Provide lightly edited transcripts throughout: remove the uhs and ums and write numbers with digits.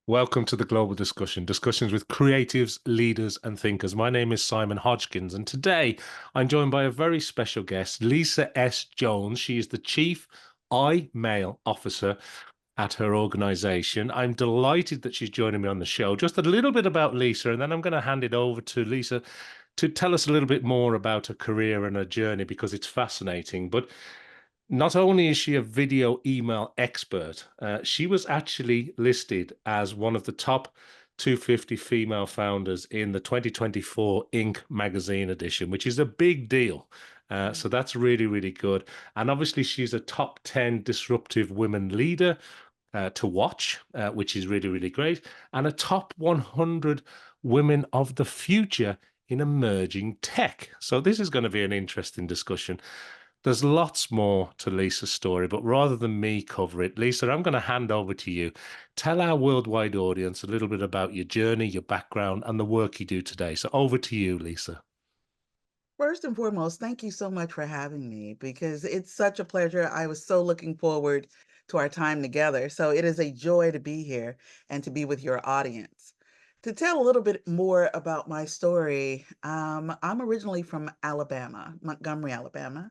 Welcome to the Global Discussion, discussions with creatives, leaders, and thinkers. My name is Simon Hodgkins, and today I'm joined by a very special guest, Lisa S. Jones. She is the Chief Mail Officer at her organization. I'm delighted that she's joining me on the show. Just a little bit about Lisa, and then I'm going to hand it over to Lisa to tell us a little bit more about her career and her journey because it's fascinating. But not only is she a video email expert, she was actually listed as one of the top 250 female founders in the 2024 Inc. magazine edition, which is a big deal. So that's really, really good. And obviously, she's a top 10 disruptive women leader to watch, which is really, really great, and a top 100 women of the future in emerging tech. So this is going to be an interesting discussion. There's lots more to Lisa's story, but rather than me cover it, Lisa, I'm going to hand over to you. Tell our worldwide audience a little bit about your journey, your background, and the work you do today. So over to you, Lisa. First and foremost, thank you so much for having me because it's such a pleasure. I was so looking forward to our time together. So it is a joy to be here and to be with your audience. To tell a little bit more about my story, I'm originally from Alabama, Montgomery, Alabama.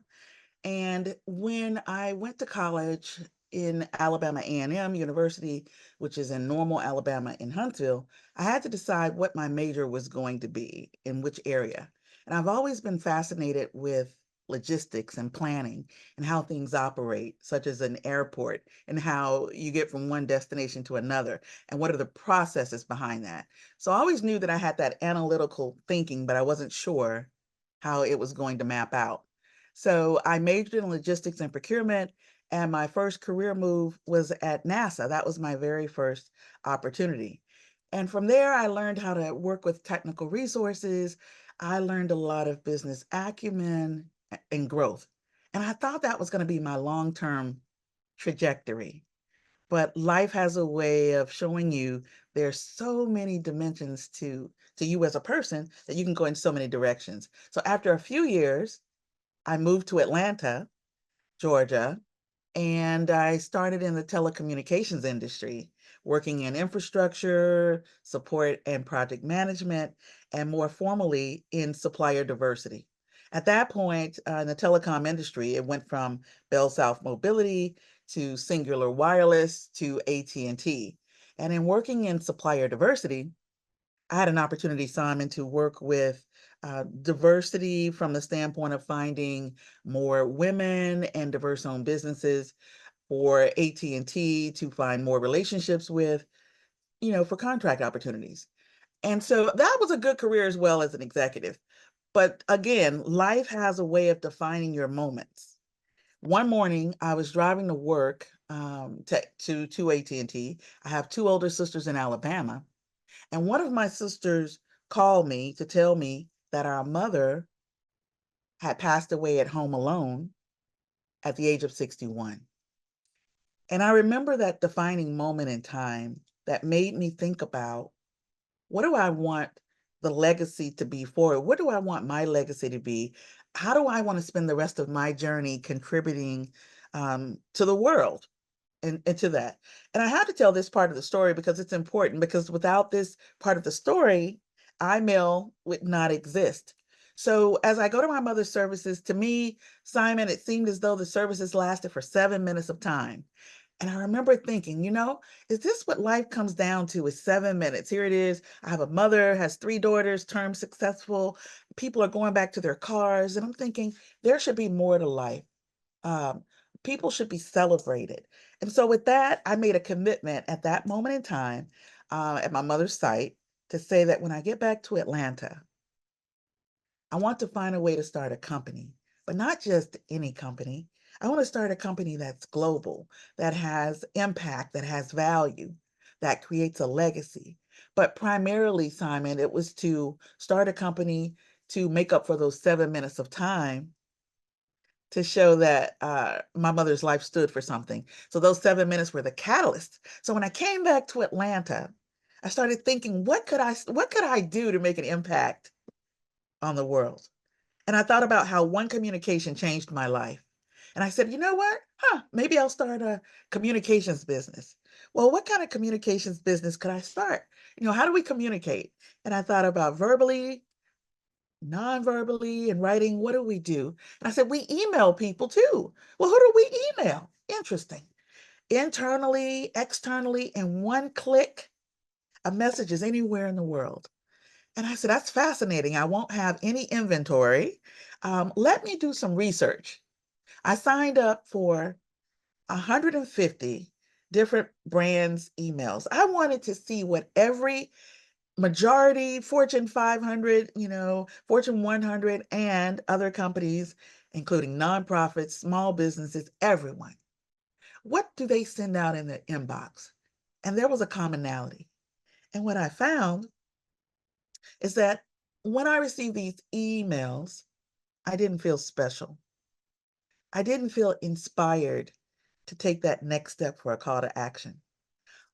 And when I went to college in Alabama A&M University, which is in Normal, Alabama in Huntsville, I had to decide what my major was going to be, in which area. And I've always been fascinated with logistics and planning and how things operate, such as an airport, and how you get from one destination to another, and what are the processes behind that. So I always knew that I had that analytical thinking, but I wasn't sure how it was going to map out. So I majored in logistics and procurement, and my first career move was at NASA. That was my very first opportunity. And from there, I learned how to work with technical resources. I learned a lot of business acumen and growth. And I thought that was going to be my long-term trajectory. But life has a way of showing you there's so many dimensions to you as a person that you can go in so many directions. So after a few years, I moved to Atlanta, Georgia, and I started in the telecommunications industry, working in infrastructure, support, and project management, and more formally in supplier diversity. At that point, in the telecom industry, it went from Bell South Mobility to Singular Wireless to AT&T. And T. And in working in supplier diversity, I had an opportunity, Simon, to work with diversity from the standpoint of finding more women and diverse-owned businesses for AT&T to find more relationships with, for contract opportunities. And so that was a good career as well as an executive. But again, life has a way of defining your moments. One morning, I was driving to work to AT&T. I have two older sisters in Alabama, and one of my sisters called me to tell me that our mother had passed away at home alone at the age of 61. And I remember that defining moment in time that made me think about, what do I want the legacy to be for? What do I want my legacy to be? How do I want to spend the rest of my journey contributing to the world? And to that. And I had to tell this part of the story because it's important, because without this part of the story, iMail would not exist. So as I go to my mother's services, to me, Simon, it seemed as though the services lasted for 7 minutes of time. And I remember thinking, is this what life comes down to, is 7 minutes? Here it is. I have a mother, has three daughters, turned successful. People are going back to their cars. And I'm thinking there should be more to life. Um, People should be celebrated. And so with that, I made a commitment at that moment in time, at my mother's site, to say that when I get back to Atlanta, I want to find a way to start a company, but not just any company. I want to start a company that's global, that has impact, that has value, that creates a legacy. But primarily, Simon, it was to start a company to make up for those 7 minutes of time, to show that my mother's life stood for something. So those 7 minutes were the catalyst. So when I came back to Atlanta, I started thinking, what could I do to make an impact on the world? And I thought about how one communication changed my life. And I said, you know what? Maybe I'll start a communications business. well, what kind of communications business could I start? How do we communicate? And I thought about verbally, non-verbally, and writing. What do we do? And I said, we email people too. Well, who do we email? Interesting. Internally, externally, in one click, a message is anywhere in the world. And I said, that's fascinating. I won't have any inventory. Let me do some research. I signed up for 150 different brands' emails. I wanted to see what every majority Fortune 500, Fortune 100, and other companies, including nonprofits, small businesses, everyone, what do they send out in the inbox? And there was a commonality. And what I found is that when I received these emails, I didn't feel special. I didn't feel inspired to take that next step for a call to action.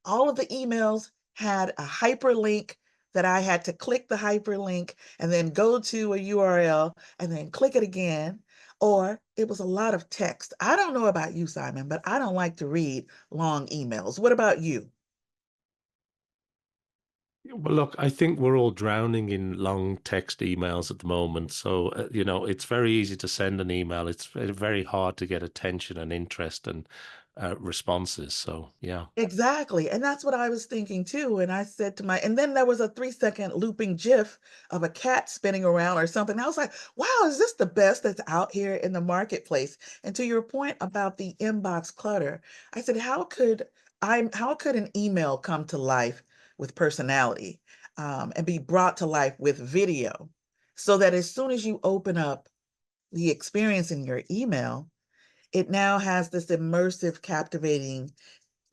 All of the emails had a hyperlink that I had to click the hyperlink and then go to a URL and then click it again. Or it was a lot of text. I don't know about you, Simon, but I don't like to read long emails. What about you? Well, look, I think we're all drowning in long text emails at the moment. So, it's very easy to send an email. It's very hard to get attention and interest and responses. So, yeah. Exactly. And that's what I was thinking too. And I said to and then there was a 3-second looping GIF of a cat spinning around or something. I was like, wow, is this the best that's out here in the marketplace? And to your point about the inbox clutter, I said, how could an email come to life with personality, and be brought to life with video so that as soon as you open up the experience in your email, it now has this immersive, captivating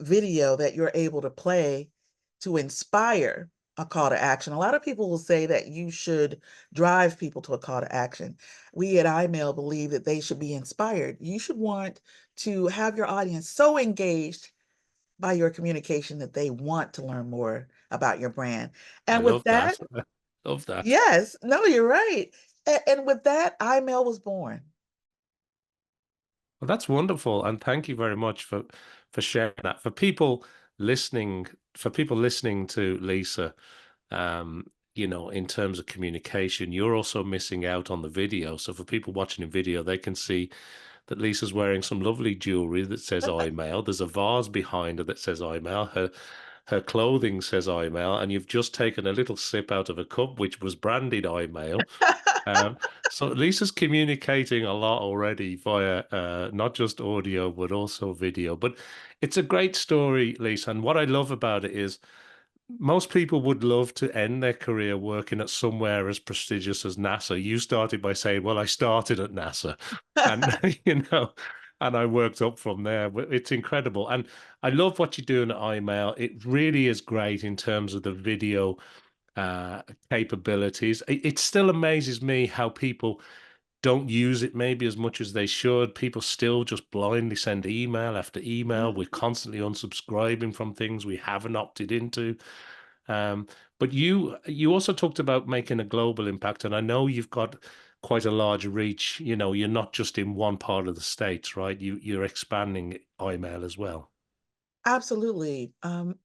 video that you're able to play to inspire a call to action. A lot of people will say that you should drive people to a call to action. We at iMail believe that they should be inspired. You should want to have your audience so engaged by your communication that they want to learn more about your brand. I And with love that. that, Love that. yes, no, you're right. And with that, iMail was born. Well, that's wonderful, and thank you very much for sharing that. For people listening to Lisa, in terms of communication, you're also missing out on the video. So for people watching in video, they can see that Lisa's wearing some lovely jewelry that says iMail. There's a vase behind her that says iMail. Her clothing says iMail, and you've just taken a little sip out of a cup which was branded iMail. Um, so Lisa's communicating a lot already via not just audio but also video. But it's a great story, Lisa. And what I love about it is most people would love to end their career working at somewhere as prestigious as NASA. You started by saying, "Well, I started at NASA," and and I worked up from there. But it's incredible, and I love what you're doing at iMail. It really is great in terms of the video uh, capabilities. It still amazes me how people don't use it maybe as much as they should. People still just blindly send email after email. We're constantly unsubscribing from things we haven't opted into. But you also talked about making a global impact, and I know you've got quite a large reach. You're not just in one part of the States, right? You're expanding email as well. Absolutely.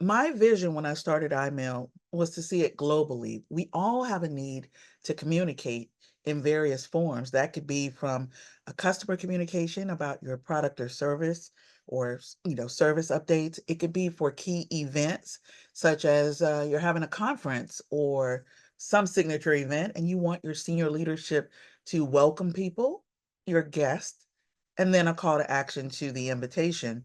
My vision when I started iMail was to see it globally. We all have a need to communicate in various forms. That could be from a customer communication about your product or service, or service updates. It could be for key events, such as you're having a conference or some signature event, and you want your senior leadership to welcome people, your guests, and then a call to action to the invitation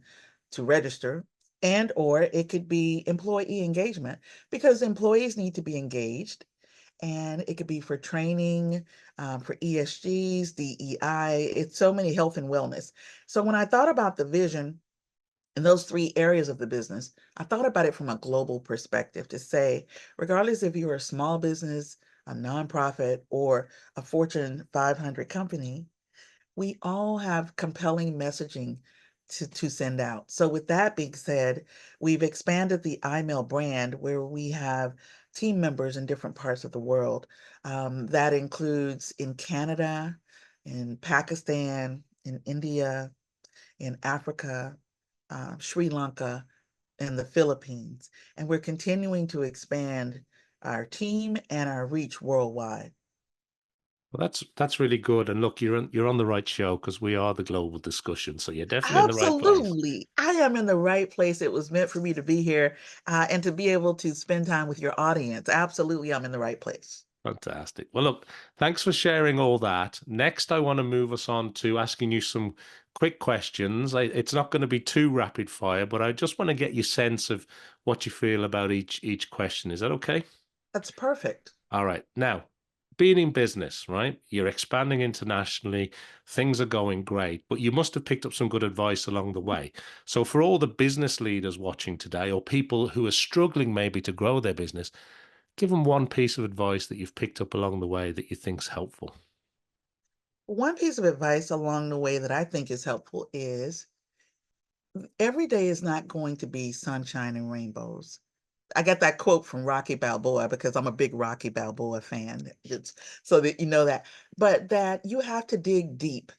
to register. And or it could be employee engagement, because employees need to be engaged, and it could be for training, for ESGs, DEI. It's so many, health and wellness. So when I thought about the vision in those three areas of the business, I thought about it from a global perspective to say, regardless if you're a small business, a nonprofit, or a Fortune 500 company, we all have compelling messaging to send out. So with that being said, we've expanded the iMail brand where we have team members in different parts of the world. That includes in Canada, in Pakistan, in India, in Africa, Sri Lanka. in the Philippines, and we're continuing to expand our team and our reach worldwide. Well, that's really good. And look, you're on the right show because we are the global discussion. So you're definitely in the right place. Absolutely. I am in the right place. It was meant for me to be here and to be able to spend time with your audience. Absolutely, I'm in the right place. Fantastic. Well, look, thanks for sharing all that. Next, I want to move us on to asking you some quick questions. It's not going to be too rapid fire, but I just want to get your sense of what you feel about each question. Is that okay? That's perfect. All right. Now, being in business, right? You're expanding internationally, things are going great, but you must have picked up some good advice along the way. So, for all the business leaders watching today, or people who are struggling maybe to grow their business, give them one piece of advice that you've picked up along the way that you think's helpful. One piece of advice along the way that I think is helpful is every day is not going to be sunshine and rainbows. I got that quote from Rocky Balboa because I'm a big Rocky Balboa fan. It's so that you know that. But that you have to dig deep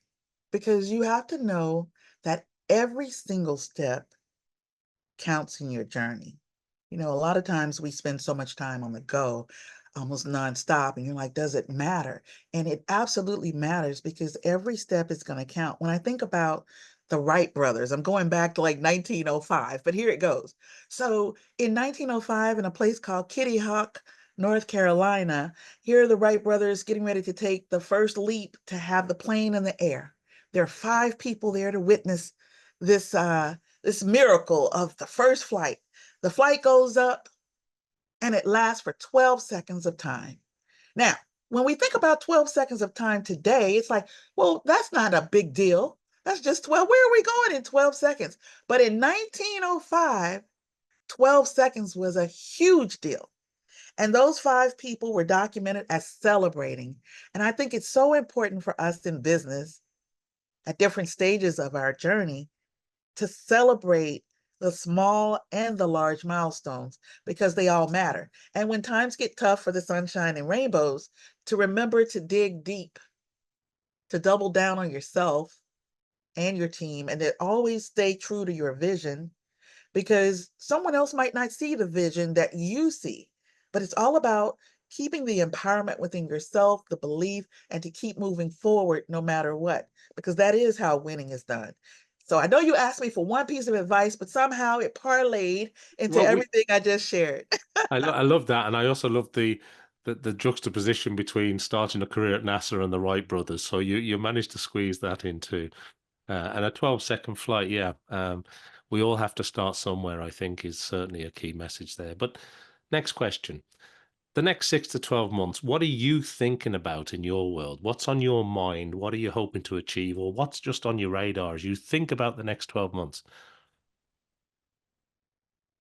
because you have to know that every single step counts in your journey. You know, a lot of times we spend so much time on the go, almost nonstop, and you're like, does it matter? And it absolutely matters because every step is going to count. When I think about the Wright brothers, I'm going back to like 1905, but here it goes. So in 1905, in a place called Kitty Hawk, North Carolina, here are the Wright brothers getting ready to take the first leap to have the plane in the air. There are 5 people there to witness this this miracle of the first flight. The flight goes up and it lasts for 12 seconds of time. Now, when we think about 12 seconds of time today, it's like, well, that's not a big deal. That's just 12. Where are we going in 12 seconds? But in 1905, 12 seconds was a huge deal. And those 5 people were documented as celebrating. And I think it's so important for us in business at different stages of our journey to celebrate the small and the large milestones because they all matter. And when times get tough for the sunshine and rainbows, to remember to dig deep, to double down on yourself and your team, and to always stay true to your vision because someone else might not see the vision that you see. But it's all about keeping the empowerment within yourself, the belief, and to keep moving forward no matter what, because that is how winning is done. So I know you asked me for one piece of advice, but somehow it parlayed into Well, everything I just shared. I love that, and I also love the juxtaposition between starting a career at NASA and the Wright brothers. So you managed to squeeze that in too. And a 12-second flight, yeah. We all have to start somewhere, I think, is certainly a key message there. But next question. The next 6 to 12 months, what are you thinking about in your world? What's on your mind? What are you hoping to achieve? Or what's just on your radar as you think about the next 12 months?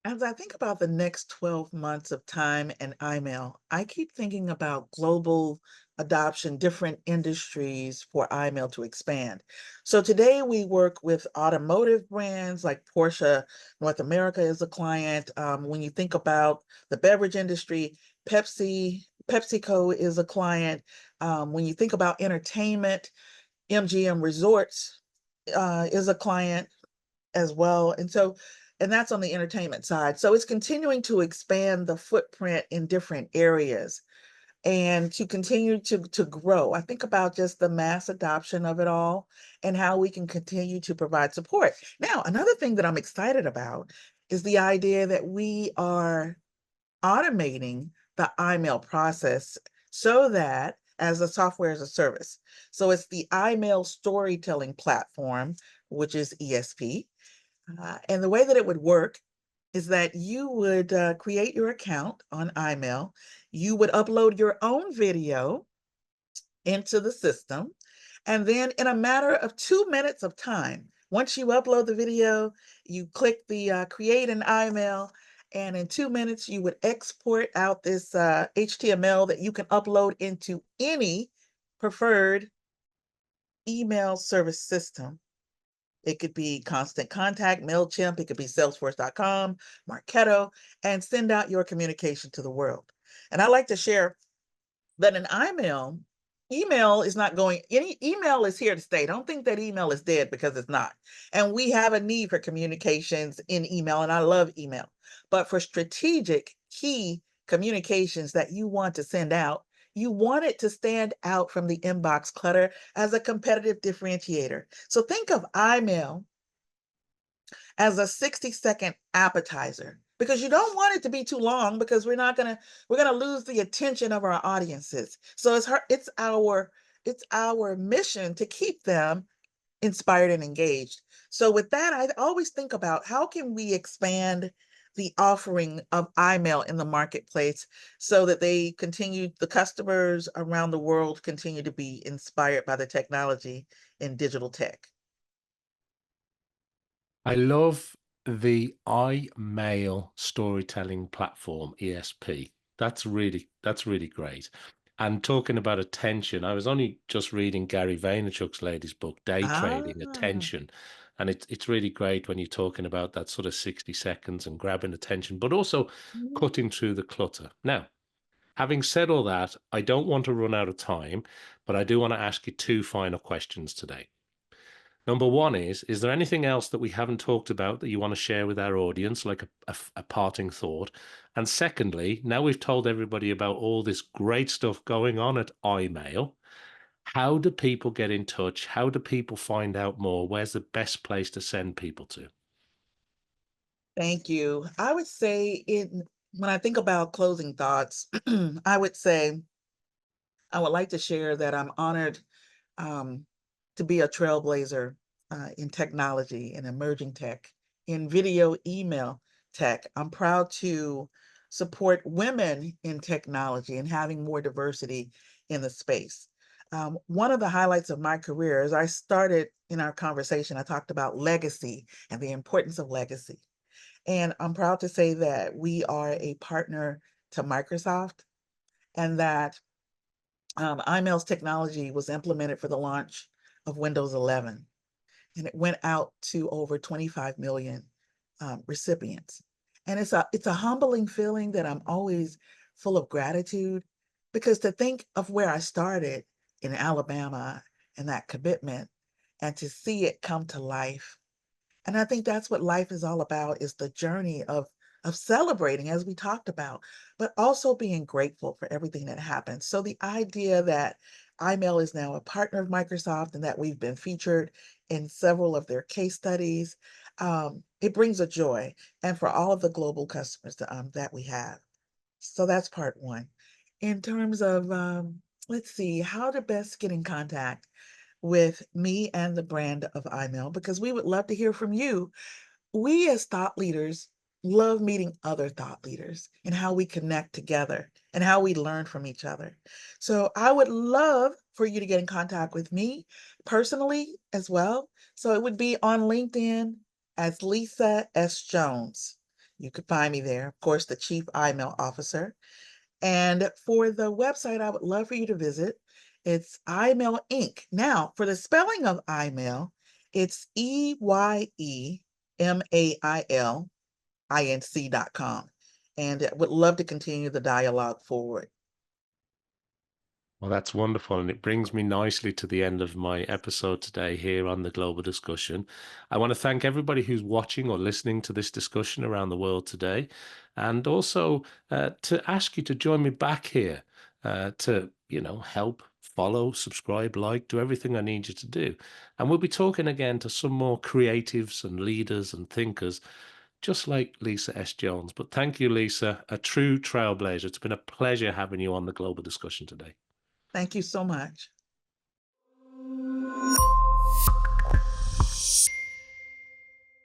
As I think about the next 12 months of time and IMAIL, I keep thinking about global adoption, different industries for IMAIL to expand. So today we work with automotive brands like Porsche North America is a client. When you think about the beverage industry, PepsiCo is a client. When you think about entertainment, MGM Resorts is a client as well. And that's on the entertainment side. So it's continuing to expand the footprint in different areas and to continue to grow. I think about just the mass adoption of it all and how we can continue to provide support. Now, another thing that I'm excited about is the idea that we are automating the IMAIL process so that as a software as a service. So it's the IMAIL storytelling platform, which is ESP. And the way that it would work is that you would create your account on iMail. You would upload your own video into the system. And then in a matter of 2 minutes of time, once you upload the video, you click the create an iMail, and in 2 minutes, you would export out this HTML that you can upload into any preferred email service system. It could be Constant Contact, MailChimp, it could be Salesforce.com, Marketo, and send out your communication to the world. And I like to share that an iMail email is not going any email is here to stay. Don't think that email is dead because it's not. And we have a need for communications in email, and I love email. But for strategic key communications that you want to send out, you want it to stand out from the inbox clutter as a competitive differentiator. So think of iMail as a 60-second appetizer because you don't want it to be too long because we're going to lose the attention of our audiences. So it's our mission to keep them inspired and engaged. So with that, I always think about how can we expand the offering of iMail in the marketplace so that the customers around the world continue to be inspired by the technology in digital tech. I love the iMail storytelling platform, ESP. That's really great. And talking about attention, I was only just reading Gary Vaynerchuk's latest book, Day Trading Ah. Attention. And it's really great when you're talking about that sort of 60 seconds and grabbing attention, but also cutting through the clutter. Now, having said all that, I don't want to run out of time, but I do want to ask you two final questions today. Number one is there anything else that we haven't talked about that you want to share with our audience, like a parting thought? And secondly, now we've told everybody about all this great stuff going on at iMail, how do people get in touch? How do people find out more? Where's the best place to send people to? Thank you. I would say when I think about closing thoughts, I would say I would like to share that I'm honored um, to be a trailblazer in technology and emerging tech, in video email tech. I'm proud to support women in technology and having more diversity in the space. One of the highlights of my career is I started in our conversation, I talked about legacy and the importance of legacy. And I'm proud to say that we are a partner to Microsoft and that iMail's technology was implemented for the launch of Windows 11, and it went out to over 25 million recipients. And it's a humbling feeling that I'm always full of gratitude because to think of where I started in Alabama and that commitment and to see it come to life, and I think that's what life is all about, is the journey of celebrating, as we talked about, but also being grateful for everything that happens. So the idea that iMail is now a partner of Microsoft and that we've been featured in several of their case studies, it brings a joy, and for all of the global customers that we have. So that's part one. In terms of, let's see, how to best get in contact with me and the brand of iMail, because we would love to hear from you. We as thought leaders love meeting other thought leaders and how we connect together and how we learn from each other. So I would love for you to get in contact with me personally as well. So it would be on LinkedIn as Lisa S. Jones. You could find me there, of course, the Chief iMail Officer. And for the website, I would love for you to visit. It's iMail Inc. Now, for the spelling of iMail, it's EYEMAILINC.com. And I would love to continue the dialogue forward. Well, that's wonderful. And it brings me nicely to the end of my episode today here on the Global Discussion. I want to thank everybody who's watching or listening to this discussion around the world today. And also to ask you to join me back here to, help, follow, subscribe, like, do everything I need you to do. And we'll be talking again to some more creatives and leaders and thinkers, just like Lisa S. Jones. But thank you, Lisa, a true trailblazer. It's been a pleasure having you on the Global Discussion today. Thank you so much.